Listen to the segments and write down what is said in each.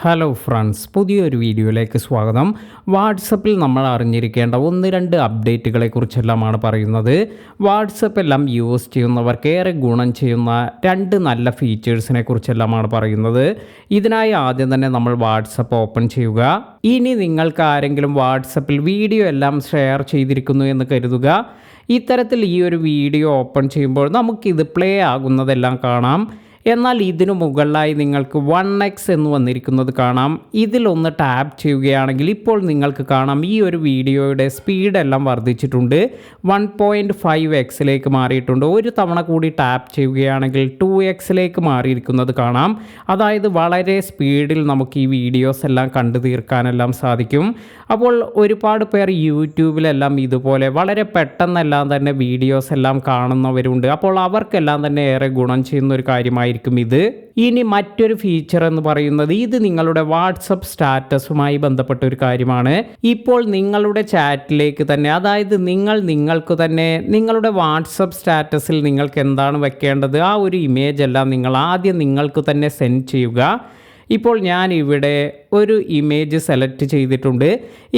Hello friends, പുതിയൊരു വീഡിയോയിലേക്ക് സ്വാഗതം. വാട്സപ്പിൽ നമ്മൾ അറിഞ്ഞിരിക്കേണ്ട 1-2 അപ്ഡേറ്റുകളെ കുറിച്ചെല്ലാമാണ് പറയുന്നത്. വാട്സപ്പ് എല്ലാം യൂസ് ചെയ്യുന്നവർക്ക് ഏറെ ഗുണം ചെയ്യുന്ന 2 നല്ല ഫീച്ചേഴ്സിനെ കുറിച്ചെല്ലാമാണ് പറയുന്നത്. ഇതിനായി ആദ്യം തന്നെ നമ്മൾ വാട്സപ്പ് ഓപ്പൺ ചെയ്യുക. ഇനി നിങ്ങൾക്ക് ആരെങ്കിലും വാട്സപ്പിൽ വീഡിയോ എല്ലാം ഷെയർ ചെയ്തിരിക്കുന്നു എന്ന് കരുതുക. ഇത്തരത്തിൽ ഈ ഒരു വീഡിയോ ഓപ്പൺ ചെയ്യുമ്പോൾ നമുക്കിത് പ്ലേ ആകുന്നതെല്ലാം കാണാം. എന്നാൽ ഇതിനു മുകളിലായി നിങ്ങൾക്ക് 1x എന്ന് വന്നിരിക്കുന്നത് കാണാം. ഇതിലൊന്ന് ടാപ്പ് ചെയ്യുകയാണെങ്കിൽ ഇപ്പോൾ നിങ്ങൾക്ക് കാണാം ഈ ഒരു വീഡിയോയുടെ സ്പീഡെല്ലാം വർദ്ധിച്ചിട്ടുണ്ട്. 1.5x മാറിയിട്ടുണ്ട്. ഒരു തവണ കൂടി ടാപ്പ് ചെയ്യുകയാണെങ്കിൽ 2x മാറിയിരിക്കുന്നത് കാണാം. അതായത് വളരെ സ്പീഡിൽ നമുക്ക് ഈ വീഡിയോസ് എല്ലാം കണ്ടു തീർക്കാനെല്ലാം സാധിക്കും. അപ്പോൾ ഒരുപാട് പേർ യൂട്യൂബിലെല്ലാം ഇതുപോലെ വളരെ പെട്ടെന്നെല്ലാം തന്നെ വീഡിയോസ് എല്ലാം കാണുന്നവരുണ്ട്. അപ്പോൾ അവർക്കെല്ലാം തന്നെ ഏറെ ഗുണം ചെയ്യുന്ന ഒരു കാര്യമായിരിക്കും ഇത്. ഇനി മറ്റൊരു ഫീച്ചർ എന്ന് പറയുന്നത് ഇത് നിങ്ങളുടെ വാട്സപ്പ് സ്റ്റാറ്റസുമായി ബന്ധപ്പെട്ട ഒരു കാര്യമാണ്. ഇപ്പോൾ നിങ്ങളുടെ ചാറ്റിലേക്ക് തന്നെ, അതായത് നിങ്ങൾക്ക് തന്നെ നിങ്ങളുടെ വാട്സപ്പ് സ്റ്റാറ്റസിൽ നിങ്ങൾക്ക് എന്താണ് വെക്കേണ്ടത് ആ ഒരു ഇമേജ് എല്ലാം നിങ്ങൾ ആദ്യം നിങ്ങൾക്ക് തന്നെ സെൻഡ് ചെയ്യുക. ഇപ്പോൾ ഞാൻ ഇവിടെ ഒരു ഇമേജ് സെലക്ട് ചെയ്തിട്ടുണ്ട്.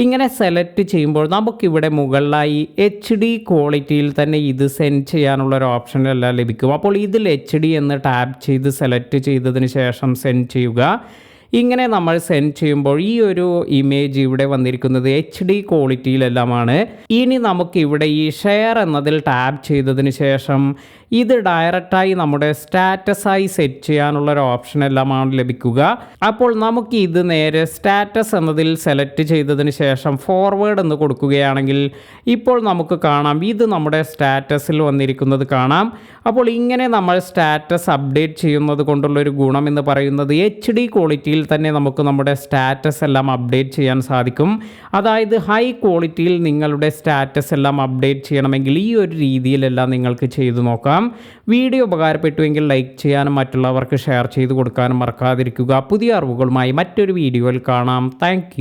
ഇങ്ങനെ സെലക്ട് ചെയ്യുമ്പോൾ നമുക്കിവിടെ മുകളിലായി HD ക്വാളിറ്റിയിൽ തന്നെ ഇത് സെൻഡ് ചെയ്യാനുള്ളൊരു ഓപ്ഷനെല്ലാം ലഭിക്കും. അപ്പോൾ ഇതിൽ HD എന്ന് ടാപ്പ് ചെയ്ത് സെലക്ട് ചെയ്തതിന് ശേഷം സെൻഡ് ചെയ്യുക. ഇങ്ങനെ നമ്മൾ സെൻഡ് ചെയ്യുമ്പോൾ ഈ ഒരു ഇമേജ് ഇവിടെ വന്നിരിക്കുന്നത് HD ക്വാളിറ്റിയിലെല്ലാമാണ്. ഇനി നമുക്കിവിടെ ഈ ഷെയർ എന്നതിൽ ടാപ്പ് ചെയ്തതിന് ശേഷം ഇത് ഡയറക്റ്റായി നമ്മുടെ സ്റ്റാറ്റസായി സെറ്റ് ചെയ്യാനുള്ളൊരു ഓപ്ഷൻ എല്ലാമാണ് ലഭിക്കുക. അപ്പോൾ നമുക്ക് ഇത് നേരെ സ്റ്റാറ്റസ് എന്നതിൽ സെലക്ട് ചെയ്തതിന് ശേഷം ഫോർവേഡ് എന്ന് കൊടുക്കുകയാണെങ്കിൽ ഇപ്പോൾ നമുക്ക് കാണാം ഇത് നമ്മുടെ സ്റ്റാറ്റസിൽ വന്നിരിക്കുന്നത് കാണാം. അപ്പോൾ ഇങ്ങനെ നമ്മൾ സ്റ്റാറ്റസ് അപ്ഡേറ്റ് ചെയ്യുന്നത് കൊണ്ടുള്ളൊരു ഗുണം എന്ന് പറയുന്നത് HD ക്വാളിറ്റിയിൽ തന്നെ നമുക്ക് നമ്മുടെ സ്റ്റാറ്റസ് എല്ലാം അപ്ഡേറ്റ് ചെയ്യാൻ സാധിക്കും. അതായത് ഹൈ ക്വാളിറ്റിയിൽ നിങ്ങളുടെ സ്റ്റാറ്റസ് എല്ലാം അപ്ഡേറ്റ് ചെയ്യണമെങ്കിൽ ഈ ഒരു രീതിയിലെല്ലാം നിങ്ങൾക്ക് ചെയ്തു നോക്കാം. വീഡിയോ ഉപകാരപ്പെട്ടുവെങ്കിൽ ലൈക്ക് ചെയ്യാനും മറ്റുള്ളവർക്ക് ഷെയർ ചെയ്ത് കൊടുക്കാനും മറക്കാതിരിക്കുക. പുതിയ അറിവുകളുമായി മറ്റൊരു വീഡിയോയിൽ കാണാം. താങ്ക്